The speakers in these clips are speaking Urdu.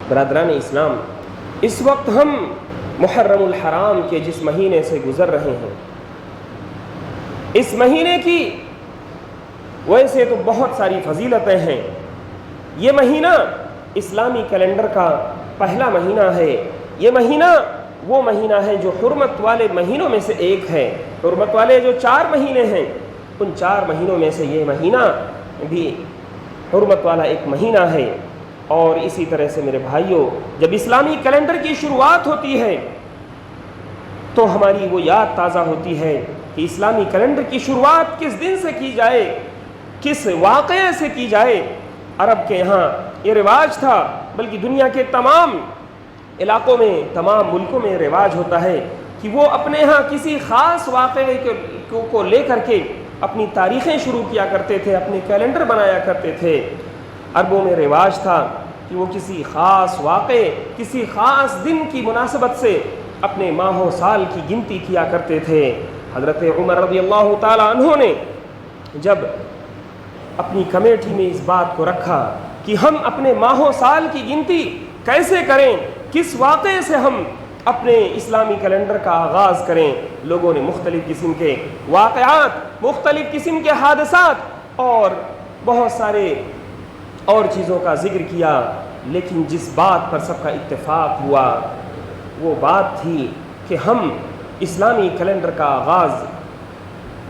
برادران اسلام، اس وقت ہم محرم الحرام کے جس مہینے سے گزر رہے ہیں، اس مہینے کی ویسے تو بہت ساری فضیلتیں ہیں۔ یہ مہینہ اسلامی کیلنڈر کا پہلا مہینہ ہے۔ یہ مہینہ وہ مہینہ ہے جو حرمت والے مہینوں میں سے ایک ہے۔ حرمت والے جو 4 مہینے ہیں، ان 4 مہینوں میں سے یہ مہینہ بھی حرمت والا ایک مہینہ ہے۔ اور اسی طرح سے میرے بھائیوں، جب اسلامی کیلنڈر کی شروعات ہوتی ہے تو ہماری وہ یاد تازہ ہوتی ہے کہ اسلامی کیلنڈر کی شروعات کس دن سے کی جائے، کس واقعے سے کی جائے۔ عرب کے یہاں یہ رواج تھا، بلکہ دنیا کے تمام علاقوں میں، تمام ملکوں میں رواج ہوتا ہے کہ وہ اپنے ہاں کسی خاص واقعے کو لے کر کے اپنی تاریخیں شروع کیا کرتے تھے، اپنے کیلنڈر بنایا کرتے تھے۔ عربوں میں رواج تھا کہ وہ کسی خاص واقعے، کسی خاص دن کی مناسبت سے اپنے ماہ و سال کی گنتی کیا کرتے تھے۔ حضرت عمر رضی اللہ تعالی عنہ نے جب اپنی کمیٹی میں اس بات کو رکھا کہ ہم اپنے ماہ و سال کی گنتی کیسے کریں، کس واقعے سے ہم اپنے اسلامی کیلنڈر کا آغاز کریں، لوگوں نے مختلف قسم کے واقعات، مختلف قسم کے حادثات اور بہت سارے اور چیزوں کا ذکر کیا، لیکن جس بات پر سب کا اتفاق ہوا وہ بات تھی کہ ہم اسلامی کیلنڈر کا آغاز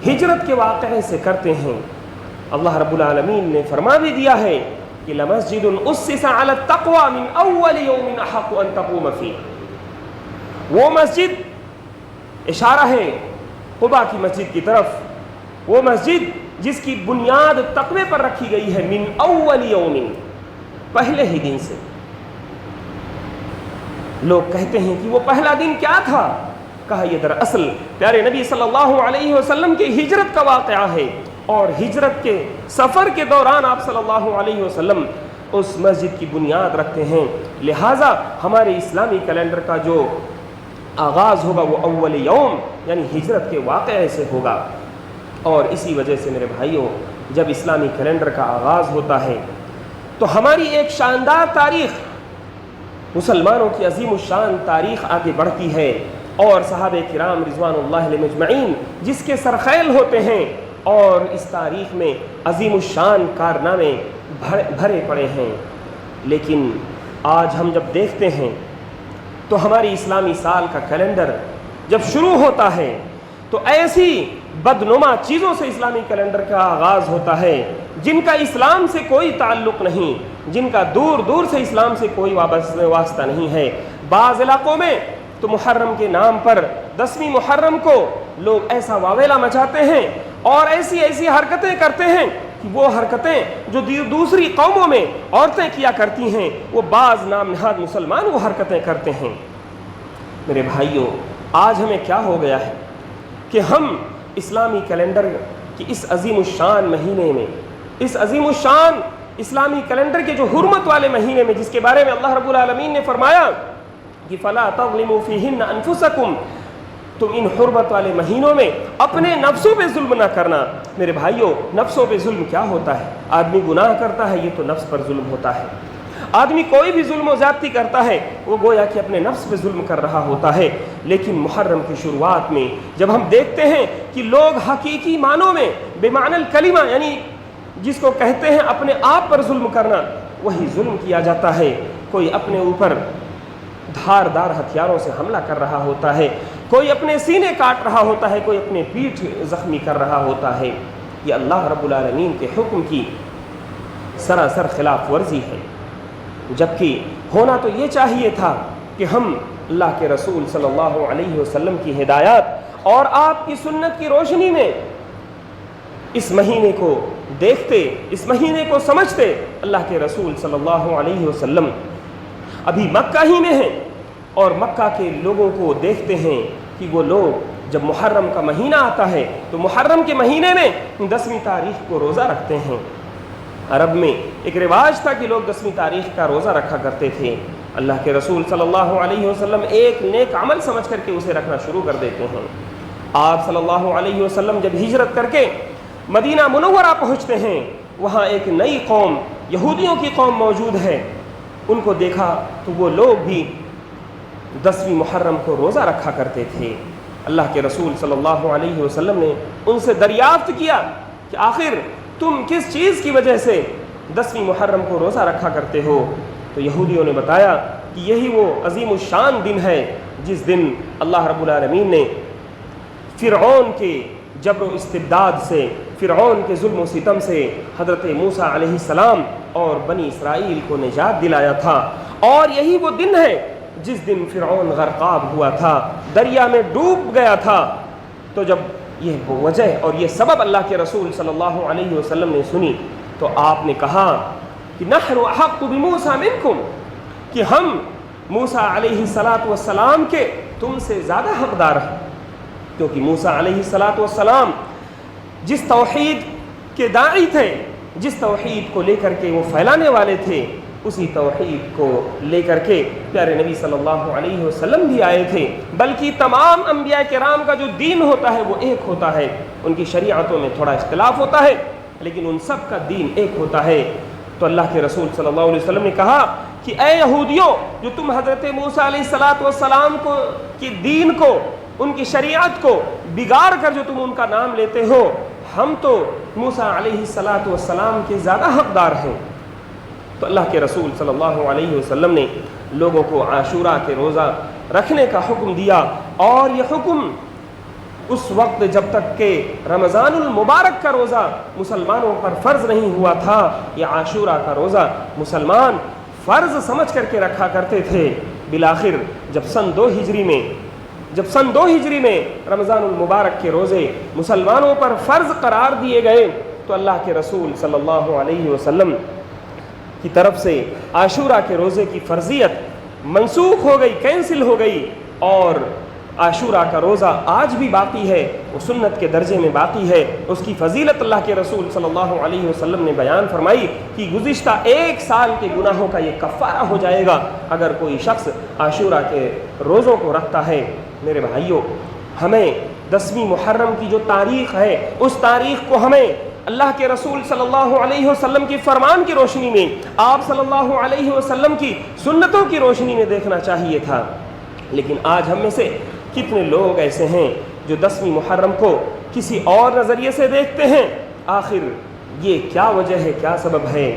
ہجرت کے واقعے سے کرتے ہیں۔ اللہ رب العالمین نے فرما بھی دیا ہے کہ لَمَسْجِدٌ أُسِّسَ عَلَى التَّقْوَى مِنْ أَوَّلِ يَوْمٍ أَحَقُّ أَن تَقُومَ فِيهِ، وہ مسجد اشارہ ہے قباء کی مسجد کی طرف، وہ مسجد جس کی بنیاد تقوی پر رکھی گئی ہے، من اول یوم، پہلے ہی دن سے۔ لوگ کہتے ہیں کہ وہ پہلا دن کیا تھا؟ کہا یہ دراصل پیارے نبی صلی اللہ علیہ وسلم کی ہجرت کا واقعہ ہے، اور ہجرت کے سفر کے دوران آپ صلی اللہ علیہ وسلم اس مسجد کی بنیاد رکھتے ہیں۔ لہٰذا ہمارے اسلامی کیلنڈر کا جو آغاز ہوگا وہ اول یوم یعنی ہجرت کے واقعے سے ہوگا۔ اور اسی وجہ سے میرے بھائیوں، جب اسلامی کیلنڈر کا آغاز ہوتا ہے تو ہماری ایک شاندار تاریخ، مسلمانوں کی عظیم الشان تاریخ آگے بڑھتی ہے، اور صحابہ کرام رضوان اللہ علیہم اجمعین جس کے سرخیل ہوتے ہیں، اور اس تاریخ میں عظیم الشان کارنامے بھرے پڑے ہیں۔ لیکن آج ہم جب دیکھتے ہیں تو ہماری اسلامی سال کا کیلنڈر جب شروع ہوتا ہے تو ایسی بدنما چیزوں سے اسلامی کیلنڈر کا آغاز ہوتا ہے جن کا اسلام سے کوئی تعلق نہیں، جن کا دور دور سے اسلام سے کوئی واسطہ نہیں ہے۔ بعض علاقوں میں تو محرم کے نام پر 10ویں محرم کو لوگ ایسا واویلا مچاتے ہیں اور ایسی حرکتیں کرتے ہیں کہ وہ حرکتیں جو دوسری قوموں میں عورتیں کیا کرتی ہیں، وہ بعض نام نہاد مسلمان وہ حرکتیں کرتے ہیں۔ میرے بھائیوں، آج ہمیں کیا ہو گیا ہے کہ ہم اسلامی کیلنڈر کی اس عظیم الشان مہینے میں، اس عظیم الشان اسلامی کیلنڈر کے جو حرمت والے مہینے میں، جس کے بارے میں اللہ رب العالمین نے فرمایا کہ فَلَا تَظْلِمُوا فِيهِنَّ أَنفُسَكُمْ، تم ان حرمت والے مہینوں میں اپنے نفسوں پہ ظلم نہ کرنا۔ میرے بھائیوں، نفسوں پہ ظلم کیا ہوتا ہے؟ آدمی گناہ کرتا ہے، یہ تو نفس پر ظلم ہوتا ہے۔ آدمی کوئی بھی ظلم و زیادتی کرتا ہے، وہ گویا کہ اپنے نفس پہ ظلم کر رہا ہوتا ہے۔ لیکن محرم کی شروعات میں جب ہم دیکھتے ہیں کہ لوگ حقیقی معنوں میں بمعنی الکلمہ، یعنی جس کو کہتے ہیں اپنے آپ پر ظلم کرنا، وہی ظلم کیا جاتا ہے۔ کوئی اپنے اوپر دھاردار ہتھیاروں سے حملہ کر رہا ہوتا ہے، کوئی اپنے سینے کاٹ رہا ہوتا ہے، کوئی اپنے پیٹھ زخمی کر رہا ہوتا ہے۔ یہ اللہ رب العالمین کے حکم کی سراسر خلاف ورزی ہے، جبکہ ہونا تو یہ چاہیے تھا کہ ہم اللہ کے رسول صلی اللہ علیہ وسلم کی ہدایات اور آپ کی سنت کی روشنی میں اس مہینے کو دیکھتے، اس مہینے کو سمجھتے۔ اللہ کے رسول صلی اللہ علیہ وسلم ابھی مکہ ہی میں ہیں اور مکہ کے لوگوں کو دیکھتے ہیں کہ وہ لوگ جب محرم کا مہینہ آتا ہے تو محرم کے مہینے میں 10ویں تاریخ کو روزہ رکھتے ہیں۔ عرب میں ایک رواج تھا کہ لوگ 10ویں تاریخ کا روزہ رکھا کرتے تھے۔ اللہ کے رسول صلی اللہ علیہ وسلم ایک نیک عمل سمجھ کر کے اسے رکھنا شروع کر دیتے ہیں۔ آپ صلی اللہ علیہ وسلم جب ہجرت کر کے مدینہ منورہ پہنچتے ہیں، وہاں ایک نئی قوم، یہودیوں کی قوم موجود ہے۔ ان کو دیکھا تو وہ لوگ بھی 10ویں محرم کو روزہ رکھا کرتے تھے۔ اللہ کے رسول صلی اللہ علیہ وسلم نے ان سے دریافت کیا کہ آخر تم کس چیز کی وجہ سے 10ویں محرم کو روزہ رکھا کرتے ہو؟ تو یہودیوں نے بتایا کہ یہی وہ عظیم الشان دن ہے جس دن اللہ رب العالمین نے فرعون کے جبر و استبداد سے، فرعون کے ظلم و ستم سے حضرت موسیٰ علیہ السلام اور بنی اسرائیل کو نجات دلایا تھا، اور یہی وہ دن ہے جس دن فرعون غرقاب ہوا تھا، دریا میں ڈوب گیا تھا۔ تو جب یہ وجہ اور یہ سبب اللہ کے رسول صلی اللہ علیہ وسلم نے سنی تو آپ نے کہا کہ نحن احق بموسیٰ منکم، کہ ہم موسیٰ علیہ السلام کے تم سے زیادہ حقدار ہیں، کیونکہ موسیٰ علیہ السلام جس توحید کے داعی تھے، جس توحید کو لے کر کے وہ پھیلانے والے تھے، اسی توحید کو لے کر کے پیارے نبی صلی اللہ علیہ وسلم بھی آئے تھے۔ بلکہ تمام انبیاء کرام کا جو دین ہوتا ہے وہ ایک ہوتا ہے، ان کی شریعتوں میں تھوڑا اختلاف ہوتا ہے لیکن ان سب کا دین ایک ہوتا ہے۔ تو اللہ کے رسول صلی اللہ علیہ وسلم نے کہا کہ اے یہودیوں، جو تم حضرت موسیٰ علیہ السلام کو کی دین کو، ان کی شریعت کو بگاڑ کر جو تم ان کا نام لیتے ہو، ہم تو موسیٰ علیہ السلام کے زیادہ حقدار ہیں۔ تو اللہ کے رسول صلی اللہ علیہ وسلم نے لوگوں کو عاشوراء کے روزہ رکھنے کا حکم دیا، اور یہ حکم اس وقت جب تک کہ رمضان المبارک کا روزہ مسلمانوں پر فرض نہیں ہوا تھا، یہ عاشوراء کا روزہ مسلمان فرض سمجھ کر کے رکھا کرتے تھے۔ بالآخر جب سن 2 ہجری میں رمضان المبارک کے روزے مسلمانوں پر فرض قرار دیے گئے تو اللہ کے رسول صلی اللہ علیہ وسلم کی طرف سے عاشوراء کے روزے کی فرضیت منسوخ ہو گئی، کینسل ہو گئی، اور عاشوراء کا روزہ آج بھی باقی ہے، وہ سنت کے درجے میں باقی ہے۔ اس کی فضیلت اللہ کے رسول صلی اللہ علیہ وسلم نے بیان فرمائی کہ گزشتہ 1 سال کے گناہوں کا یہ کفارہ ہو جائے گا اگر کوئی شخص عاشوراء کے روزوں کو رکھتا ہے۔ میرے بھائیوں، ہمیں 10ویں محرم کی جو تاریخ ہے، اس تاریخ کو ہمیں اللہ کے رسول صلی اللہ علیہ وسلم کی فرمان کی روشنی میں، آپ صلی اللہ علیہ وسلم کی سنتوں کی روشنی میں دیکھنا چاہیے تھا۔ لیکن آج ہم میں سے کتنے لوگ ایسے ہیں جو 10ویں محرم کو کسی اور نظریے سے دیکھتے ہیں؟ آخر یہ کیا وجہ ہے، کیا سبب ہے؟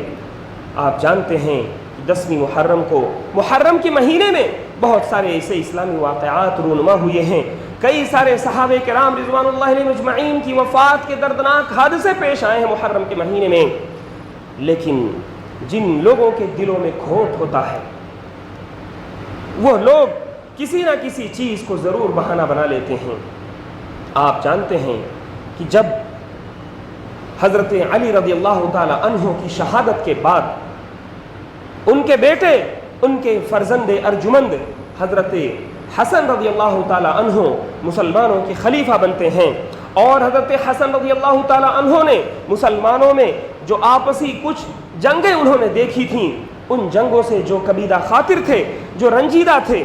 آپ جانتے ہیں کہ 10ویں محرم کو، محرم کے مہینے میں بہت سارے ایسے اسلامی واقعات رونما ہوئے ہیں، کئی سارے صحابہ کرام رضوان اللہ علیہم اجمعین کی وفات کے دردناک حادثے پیش آئے ہیں محرم کے مہینے میں۔ لیکن جن لوگوں کے دلوں میں کھوٹ ہوتا ہے، وہ لوگ کسی نہ کسی چیز کو ضرور بہانہ بنا لیتے ہیں۔ آپ جانتے ہیں کہ جب حضرت علی رضی اللہ تعالی عنہ کی شہادت کے بعد ان کے بیٹے، ان کے فرزند ارجمند حضرت حسن رضی اللہ تعالی عنہ مسلمانوں کے خلیفہ بنتے ہیں، اور حضرت حسن رضی اللہ تعالی عنہ نے مسلمانوں میں جو آپسی کچھ جنگیں انہوں نے دیکھی تھیں، ان جنگوں سے جو کبیدہ خاطر تھے، جو رنجیدہ تھے،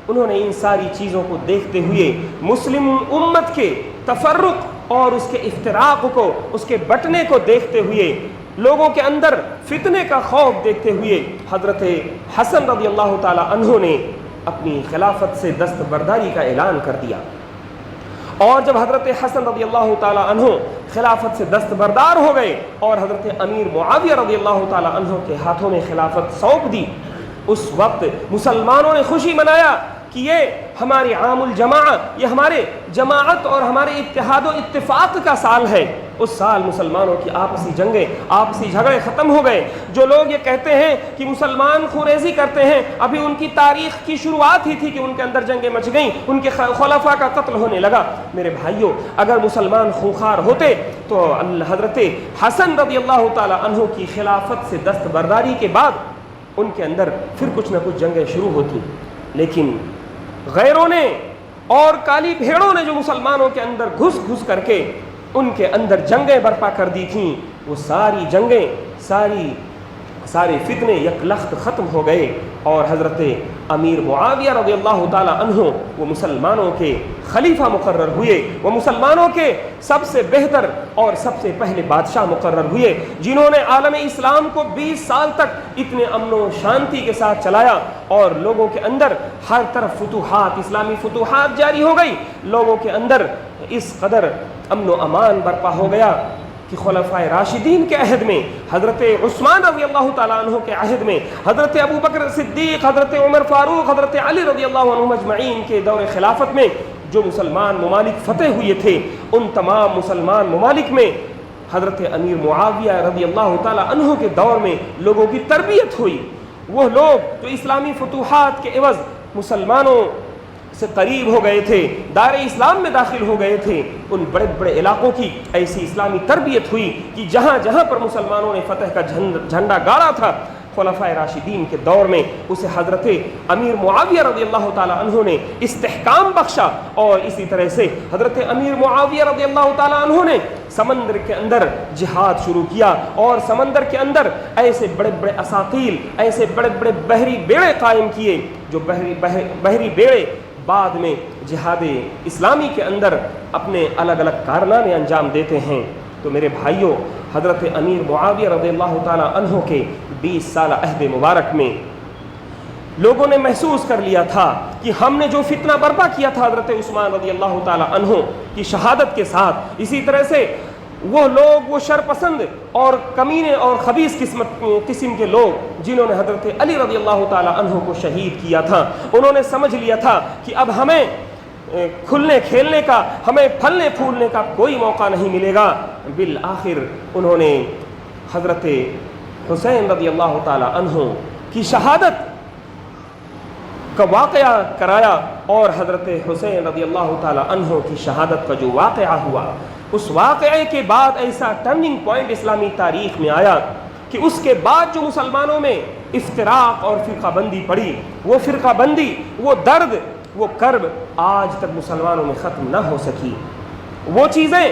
انہوں نے ان ساری چیزوں کو دیکھتے ہوئے، مسلم امت کے تفرق اور اس کے افتراق کو، اس کے بٹنے کو دیکھتے ہوئے، لوگوں کے اندر فتنے کا خوف دیکھتے ہوئے، حضرت حسن رضی اللہ تعالی عنہ نے اپنی خلافت سے دستبرداری کا اعلان کر دیا۔ اور جب حضرت حسن رضی اللہ تعالی عنہ خلافت سے دستبردار ہو گئے اور حضرت امیر معاویہ رضی اللہ تعالی عنہ کے ہاتھوں میں خلافت سونپ دی، اس وقت مسلمانوں نے خوشی منایا کہ یہ ہماری عام الجماع، یہ ہمارے جماعت اور ہمارے اتحاد و اتفاق کا سال ہے۔ اس سال مسلمانوں کی آپسی جنگیں، آپسی جھگڑے ختم ہو گئے۔ جو لوگ یہ کہتے ہیں کہ مسلمان خوریزی کرتے ہیں، ابھی ان کی تاریخ کی شروعات ہی تھی کہ ان کے اندر جنگیں مچ گئیں، ان کے خلفاء کا قتل ہونے لگا۔ میرے بھائیوں، اگر مسلمان خونخوار ہوتے تو حضرت حسن رضی اللہ تعالی عنہ کی خلافت سے دستبرداری کے بعد ان کے اندر پھر کچھ نہ کچھ جنگیں شروع ہوتی، لیکن غیروں نے اور کالی بھیڑوں نے جو مسلمانوں کے اندر گھس گھس کر کے ان کے اندر جنگیں برپا کر دی تھیں، وہ ساری جنگیں، سارے فتنے یکلخت ختم ہو گئے اور حضرت امیر معاویہ رضی اللہ تعالی عنہ وہ مسلمانوں کے خلیفہ مقرر ہوئے، وہ مسلمانوں کے سب سے بہتر اور سب سے پہلے بادشاہ مقرر ہوئے، جنہوں نے عالم اسلام کو 20 سال تک اتنے امن و شانتی کے ساتھ چلایا اور لوگوں کے اندر ہر طرف فتوحات، اسلامی فتوحات جاری ہو گئی، لوگوں کے اندر اس قدر امن و امان برپا ہو گیا کہ خلفائے راشدین کے عہد میں، حضرت عثمان رضی اللہ تعالیٰ عنہ کے عہد میں، حضرت ابو بکر صدیق، حضرت عمر فاروق، حضرت علی رضی اللہ عنہ اجمعین کے دور خلافت میں جو مسلمان ممالک فتح ہوئے تھے، ان تمام مسلمان ممالک میں حضرت امیر معاویہ رضی اللہ تعالیٰ عنہ کے دور میں لوگوں کی تربیت ہوئی۔ وہ لوگ جو اسلامی فتوحات کے عوض مسلمانوں سے قریب ہو گئے تھے، دار اسلام میں داخل ہو گئے تھے، ان بڑے بڑے علاقوں کی ایسی اسلامی تربیت ہوئی کہ جہاں جہاں پر مسلمانوں نے فتح کا جھنڈا گاڑا تھا خلفائے راشدین کے دور میں، اسے حضرت امیر معاویہ رضی اللہ تعالیٰ عنہ نے استحکام بخشا، اور اسی طرح سے حضرت امیر معاویہ رضی اللہ تعالیٰ عنہ نے سمندر کے اندر جہاد شروع کیا، اور سمندر کے اندر ایسے بڑے بڑے اساطیل، ایسے بڑے بڑے بحری بیڑے قائم کیے، جو بحری بیڑے بعد میں جہاد اسلامی کے اندر اپنے الگ الگ کارنامے انجام دیتے ہیں۔ تو میرے بھائیوں، حضرت امیر معاویہ رضی اللہ تعالیٰ عنہ کے 20 سالہ عہد مبارک میں لوگوں نے محسوس کر لیا تھا کہ ہم نے جو فتنہ برپا کیا تھا حضرت عثمان رضی اللہ تعالیٰ عنہ کی شہادت کے ساتھ، اسی طرح سے وہ لوگ، وہ شرپسند اور کمینے اور خبیث قسم کے لوگ جنہوں نے حضرت علی رضی اللہ تعالیٰ عنہ کو شہید کیا تھا، انہوں نے سمجھ لیا تھا کہ اب ہمیں کھلنے کھیلنے کا، ہمیں پھلنے پھولنے کا کوئی موقع نہیں ملے گا۔ بالآخر انہوں نے حضرت حسین رضی اللہ تعالیٰ عنہ کی شہادت کا واقعہ کرایا، اور حضرت حسین رضی اللہ تعالیٰ عنہ کی شہادت کا جو واقعہ ہوا، اس واقعے کے بعد ایسا ٹرننگ پوائنٹ اسلامی تاریخ میں آیا کہ اس کے بعد جو مسلمانوں میں افتراق اور فرقہ بندی پڑی، وہ فرقہ بندی، وہ درد، وہ کرب آج تک مسلمانوں میں ختم نہ ہو سکی۔ وہ چیزیں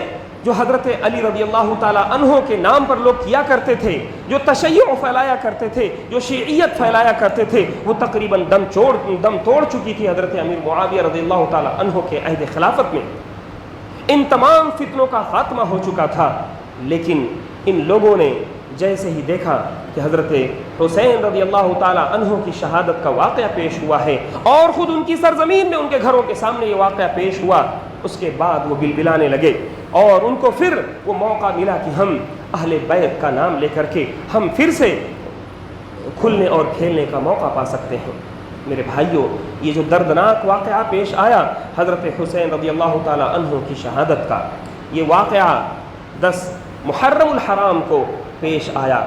جو حضرت علی رضی اللہ تعالیٰ عنہ کے نام پر لوگ کیا کرتے تھے، جو تشیع پھیلایا کرتے تھے، جو شیعیت پھیلایا کرتے تھے، وہ تقریباً دم توڑ چکی تھی حضرت امیر معاویہ رضی اللہ تعالیٰ عنہ کے عہد خلافت میں۔ ان تمام فتنوں کا خاتمہ ہو چکا تھا، لیکن ان لوگوں نے جیسے ہی دیکھا کہ حضرت حسین رضی اللہ تعالیٰ عنہ کی شہادت کا واقعہ پیش ہوا ہے، اور خود ان کی سرزمین میں ان کے گھروں کے سامنے یہ واقعہ پیش ہوا، اس کے بعد وہ بلبلانے لگے، اور ان کو پھر وہ موقع ملا کہ ہم اہل بیت کا نام لے کر کے ہم پھر سے کھلنے اور کھیلنے کا موقع پا سکتے ہیں۔ میرے بھائیوں، یہ جو دردناک واقعہ پیش آیا حضرت حسین رضی اللہ تعالیٰ عنہ کی شہادت کا، یہ واقعہ 10 محرم الحرام کو پیش آیا۔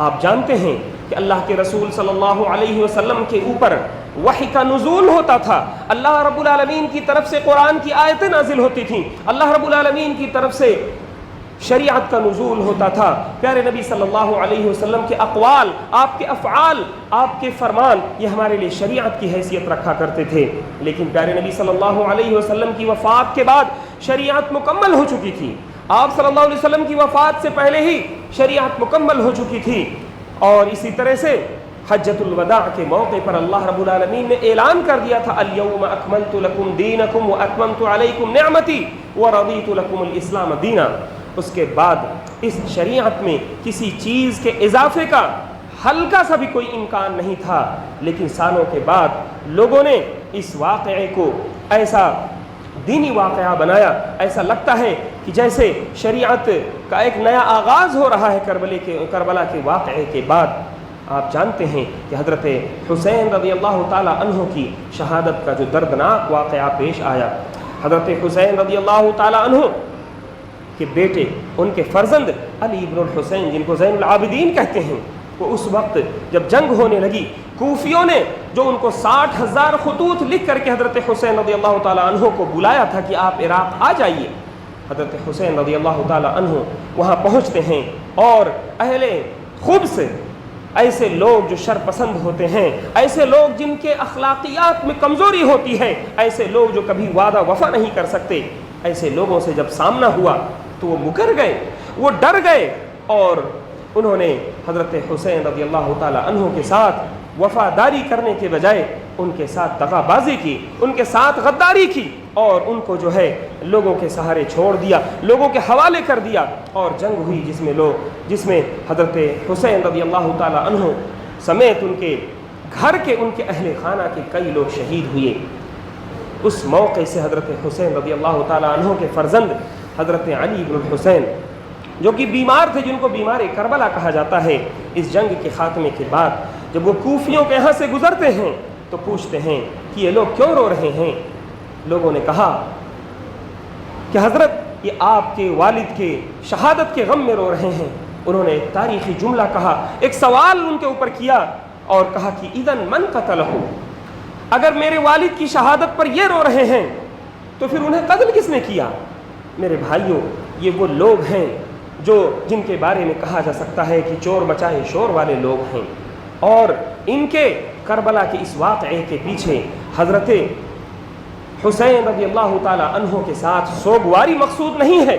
آپ جانتے ہیں کہ اللہ کے رسول صلی اللہ علیہ وسلم کے اوپر وحی کا نزول ہوتا تھا، اللہ رب العالمین کی طرف سے قرآن کی آیتیں نازل ہوتی تھیں، اللہ رب العالمین کی طرف سے شریعت کا نزول ہوتا تھا، پیارے نبی صلی اللہ علیہ وسلم کے اقوال، آپ کے افعال، آپ کے فرمان یہ ہمارے لیے شریعت کی حیثیت رکھا کرتے تھے۔ لیکن پیارے نبی صلی اللہ علیہ وسلم کی وفات کے بعد شریعت مکمل ہو چکی تھی، آپ صلی اللہ علیہ وسلم کی وفات سے پہلے ہی شریعت مکمل ہو چکی تھی، اور اسی طرح سے حجۃ الوداع کے موقع پر اللہ رب العالمین نے اعلان کر دیا تھا الیوم اکملت لکم دینکم واتممت علیکم نعمتی ورضیت لکم الاسلام دینا۔ اس کے بعد اس شریعت میں کسی چیز کے اضافے کا ہلکا سا بھی کوئی امکان نہیں تھا، لیکن سالوں کے بعد لوگوں نے اس واقعے کو ایسا دینی واقعہ بنایا، ایسا لگتا ہے کہ جیسے شریعت کا ایک نیا آغاز ہو رہا ہے کربلا کے واقعے کے بعد۔ آپ جانتے ہیں کہ حضرت حسین رضی اللہ تعالیٰ عنہ کی شہادت کا جو دردناک واقعہ پیش آیا، حضرت حسین رضی اللہ تعالیٰ عنہ کے بیٹے، ان کے فرزند علی ابن الحسین جن کو زین العابدین کہتے ہیں، وہ اس وقت جب جنگ ہونے لگی، کوفیوں نے جو ان کو 60,000 خطوط لکھ کر کے حضرت حسین رضی اللہ تعالیٰ عنہ کو بلایا تھا کہ آپ عراق آ جائیے، حضرت حسین رضی اللہ تعالیٰ عنہ وہاں پہنچتے ہیں، اور اہل خبث، ایسے لوگ جو شر پسند ہوتے ہیں، ایسے لوگ جن کے اخلاقیات میں کمزوری ہوتی ہے، ایسے لوگ جو کبھی وعدہ وفا نہیں کر سکتے، ایسے لوگوں سے جب سامنا ہوا تو وہ مکر گئے، وہ ڈر گئے، اور انہوں نے حضرت حسین رضی اللہ تعالیٰ عنہ کے ساتھ وفاداری کرنے کے بجائے ان کے ساتھ دغا بازی کی، ان کے ساتھ غداری کی، اور ان کو جو ہے لوگوں کے سہارے چھوڑ دیا، لوگوں کے حوالے کر دیا، اور جنگ ہوئی جس میں حضرت حسین رضی اللہ تعالیٰ عنہ سمیت ان کے گھر کے ان کے اہل خانہ کے کئی لوگ شہید ہوئے۔ اس موقع سے حضرت حسین رضی اللہ تعالیٰ عنہ کے فرزند حضرت علی بن الحسین، جو کہ بیمار تھے، جن کو بیمار کربلا کہا جاتا ہے، اس جنگ کے خاتمے کے بعد جب وہ کوفیوں کے یہاں سے گزرتے ہیں تو پوچھتے ہیں کہ یہ لوگ کیوں رو رہے ہیں؟ لوگوں نے کہا کہ حضرت یہ آپ کے والد کے شہادت کے غم میں رو رہے ہیں۔ انہوں نے ایک تاریخی جملہ کہا، ایک سوال ان کے اوپر کیا اور کہا کہ اذن من قتلہ، اگر میرے والد کی شہادت پر یہ رو رہے ہیں تو پھر انہیں قتل کس نے کیا؟ میرے بھائیوں، یہ وہ لوگ ہیں جن کے بارے میں کہا جا سکتا ہے کہ چور مچائے شور والے لوگ ہیں، اور ان کے کربلا کے اس واقعے کے پیچھے حضرت حسین رضی اللہ تعالیٰ عنہ کے ساتھ سوگواری مقصود نہیں ہے۔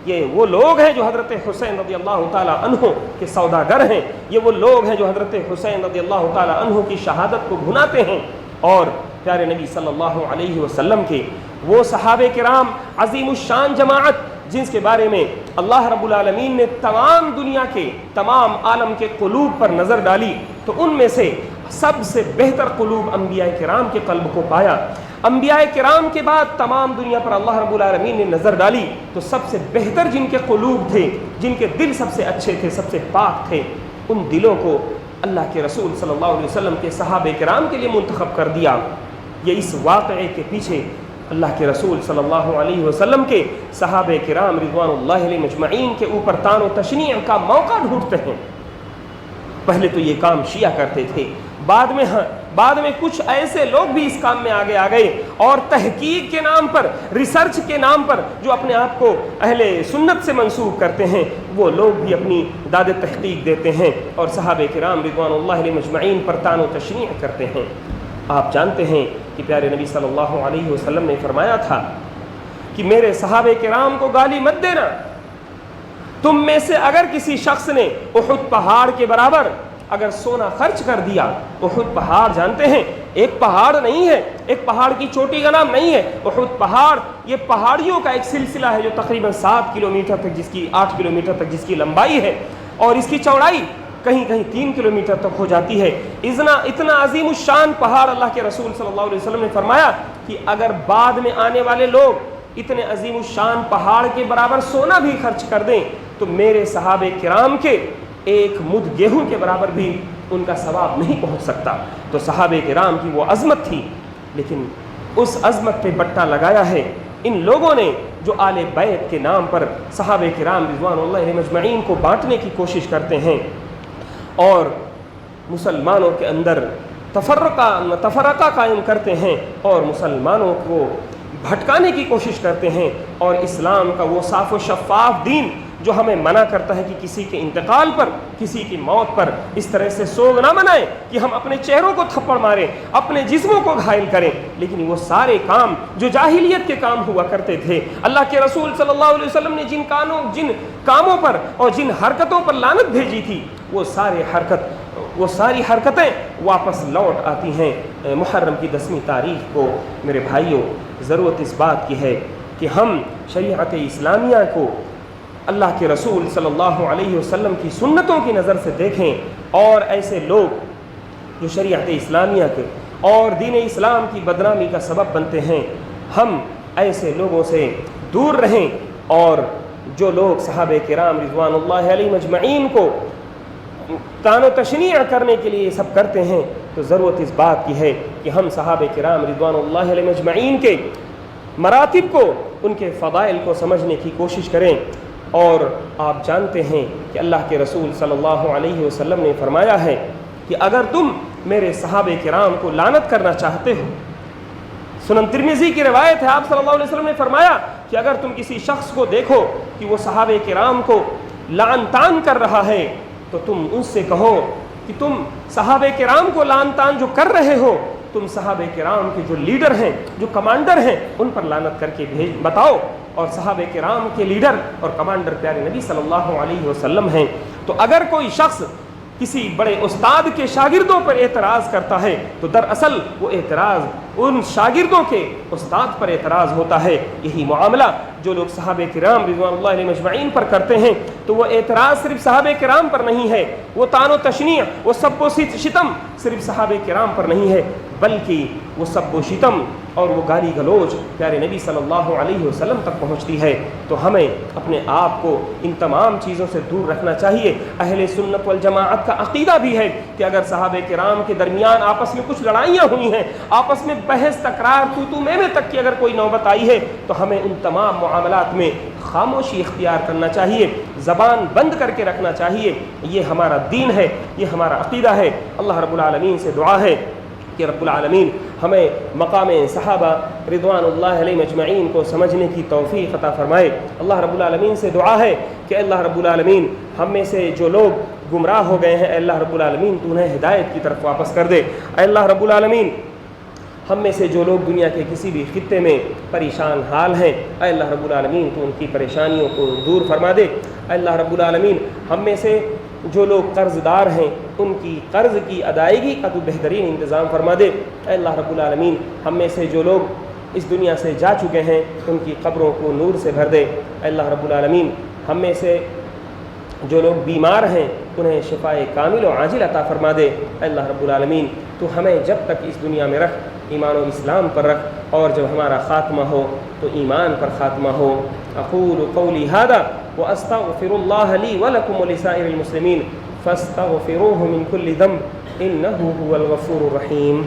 یہ وہ لوگ ہیں جو حضرت حسین رضی اللہ تعالیٰ عنہ کے سوداگر ہیں، یہ وہ لوگ ہیں جو حضرت حسین رضی اللہ تعالیٰ عنہ کی شہادت کو بھناتے ہیں، اور پیارے نبی صلی اللہ علیہ وسلم کے وہ صحابہ کرام عظیم الشان جماعت جن کے بارے میں اللہ رب العالمین نے تمام دنیا کے تمام عالم کے قلوب پر نظر ڈالی، تو ان میں سے سب سے بہتر قلوب انبیاء کرام کے قلب کو پایا۔ انبیاء کرام کے بعد تمام دنیا پر اللہ رب العالمین نے نظر ڈالی تو سب سے بہتر جن کے قلوب تھے، جن کے دل سب سے اچھے تھے، سب سے پاک تھے، ان دلوں کو اللہ کے رسول صلی اللہ علیہ وسلم کے صحابہ کرام کے لیے منتخب کر دیا۔ یہ اس واقعے کے پیچھے اللہ کے رسول صلی اللہ علیہ وسلم کے صحابہ کرام رضوان اللہ علیہ مجمعین کے اوپر طعن و تشنیع کا موقع ڈھونڈتے ہیں۔ پہلے تو یہ کام شیعہ کرتے تھے، بعد میں کچھ ایسے لوگ بھی اس کام میں آگے آ گئے، اور تحقیق کے نام پر، ریسرچ کے نام پر جو اپنے آپ کو اہل سنت سے منسوب کرتے ہیں، وہ لوگ بھی اپنی داد تحقیق دیتے ہیں اور صحابہ کرام رضوان اللہ علیہ مجمعین پر طعن و تشنیع کرتے ہیں۔ آپ جانتے ہیں کہ پیارے نبی صلی اللہ علیہ وسلم نے فرمایا تھا کہ میرے صحابہ کرام کو گالی مت دینا، تم میں سے اگر کسی شخص نے احد پہاڑ کے برابر اگر سونا خرچ کر دیا، احد پہاڑ جانتے ہیں ایک پہاڑ نہیں ہے، ایک پہاڑ کی چوٹی کا نام نہیں ہے، احد پہاڑ یہ پہاڑیوں کا ایک سلسلہ ہے جو تقریباً 7 کلومیٹر تک، جس کی 8 کلومیٹر تک جس کی لمبائی ہے، اور اس کی چوڑائی کہیں 3 کلومیٹر تک ہو جاتی ہے۔ اتنا عظیم الشان پہاڑ اللہ کے رسول صلی اللہ علیہ وسلم نے فرمایا کہ اگر بعد میں آنے والے لوگ اتنے عظیم الشان پہاڑ کے برابر سونا بھی خرچ کر دیں تو میرے صحابہ کرام کے ایک مد گیہوں کے برابر بھی ان کا ثواب نہیں پہنچ سکتا۔ تو صحابہ کرام کی وہ عظمت تھی، لیکن اس عظمت پہ بٹا لگایا ہے ان لوگوں نے جو آل بیت کے نام پر صحابہ کرام رضوان اللہ علیہ مجمعین کو بانٹنے کی کوشش کرتے ہیں اور مسلمانوں کے اندر تفرقہ قائم کرتے ہیں اور مسلمانوں کو بھٹکانے کی کوشش کرتے ہیں، اور اسلام کا وہ صاف و شفاف دین جو ہمیں منع کرتا ہے کہ کسی کے انتقال پر، کسی کی موت پر اس طرح سے سوگ نہ منائیں کہ ہم اپنے چہروں کو تھپڑ ماریں، اپنے جسموں کو گھائل کریں، لیکن وہ سارے کام جو جاہلیت کے کام ہوا کرتے تھے، اللہ کے رسول صلی اللہ علیہ وسلم نے جن کاموں پر اور جن حرکتوں پر لعنت بھیجی تھی، وہ ساری حرکتیں واپس لوٹ آتی ہیں۔ محرم کی 10ویں تاریخ کو میرے بھائیوں ضرورت اس بات کی ہے کہ ہم شریعت اسلامیہ کو اللہ کے رسول صلی اللہ علیہ وسلم کی سنتوں کی نظر سے دیکھیں، اور ایسے لوگ جو شریعت اسلامیہ کے اور دین اسلام کی بدنامی کا سبب بنتے ہیں، ہم ایسے لوگوں سے دور رہیں، اور جو لوگ صحابہ کرام رضوان اللہ علیہ مجمعین کو طعن و تشنیع کرنے کے لیے یہ سب کرتے ہیں، تو ضرورت اس بات کی ہے کہ ہم صحابہ کرام رضوان اللہ علیہ مجمعین کے مراتب کو، ان کے فضائل کو سمجھنے کی کوشش کریں۔ اور آپ جانتے ہیں کہ اللہ کے رسول صلی اللہ علیہ وسلم نے فرمایا ہے کہ اگر تم میرے صحابہ کرام کو لعنت کرنا چاہتے ہو، سنن ترمذی کی روایت ہے، آپ صلی اللہ علیہ وسلم نے فرمایا کہ اگر تم کسی شخص کو دیکھو کہ وہ صحابہ کرام کو لعن طعن کر رہا ہے تو تم ان سے کہو کہ تم صحابہ کرام کو لعن طعن جو کر رہے ہو، تم صحابہ کرام کے جو لیڈر ہیں، جو کمانڈر ہیں، ان پر لعنت کر کے بتاؤ۔ اور صحابہ کرام کے لیڈر اور کمانڈر پیارے نبی صلی اللہ علیہ وسلم ہیں۔ تو اگر کوئی شخص کسی بڑے استاد کے شاگردوں پر اعتراض کرتا ہے تو دراصل وہ اعتراض ان شاگردوں کے استاد پر اعتراض ہوتا ہے. یہی معاملہ جو لوگ صحابہ کرام رضوان اللہ علیہم اجمعین پر کرتے ہیں تو وہ اعتراض صرف صحابہ کرام پر نہیں ہے، وہ طعن و تشنیع، وہ سب و شتم صرف صحابہ کرام پر نہیں ہے، بلکہ وہ سب و شتم اور وہ گالی گلوچ پیارے نبی صلی اللہ علیہ وسلم تک پہنچتی ہے. تو ہمیں اپنے آپ کو ان تمام چیزوں سے دور رکھنا چاہیے. اہل سنت والجماعت کا عقیدہ بھی ہے کہ اگر صحابہ کرام کے درمیان آپس میں کچھ لڑائیاں ہوئی ہیں، آپس میں بحث تکرار تو میں تک کی اگر کوئی نوبت آئی ہے تو ہمیں ان تمام معاملات میں خاموشی اختیار کرنا چاہیے، زبان بند کر کے رکھنا چاہیے. یہ ہمارا دین ہے، یہ ہمارا عقیدہ ہے. اللہ رب العالمین سے دعا ہے کہ رب العالمین ہمیں مقام صحابہ رضوان اللہ علیہم اجمعین کو سمجھنے کی توفیق عطا فرمائے. اللہ رب العالمین سے دعا ہے کہ اللہ رب العالمین ہم میں سے جو لوگ گمراہ ہو گئے ہیں، اے اللہ رب العالمین تو انہیں ہدایت کی طرف واپس کر دے. اے اللہ رب العالمین ہم میں سے جو لوگ دنیا کے کسی بھی خطے میں پریشان حال ہیں، اے اللہ رب العالمین تو ان کی پریشانیوں کو دور فرما دے. اے اللہ رب العالمین ہم میں سے جو لوگ قرض دار ہیں ان کی قرض کی ادائیگی کا تو بہترین انتظام فرما دے. اے اللہ رب العالمین ہم میں سے جو لوگ اس دنیا سے جا چکے ہیں ان کی قبروں کو نور سے بھر دے. اے اللہ رب العالمین ہم میں سے جو لوگ بیمار ہیں انہیں شفائے کامل و عاجل عطا فرما دے. اے اللہ رب العالمین تو ہمیں جب تک اس دنیا میں رکھ ایمان و اسلام پر رکھ، اور جب ہمارا خاتمہ ہو تو ایمان پر خاتمہ ہو. اقول قولی ھذا واستغفر اللہ لی ولکم ولسائر المسلمین فاستغفروہ من کل ذنب انہ هو الغفور الرحیم.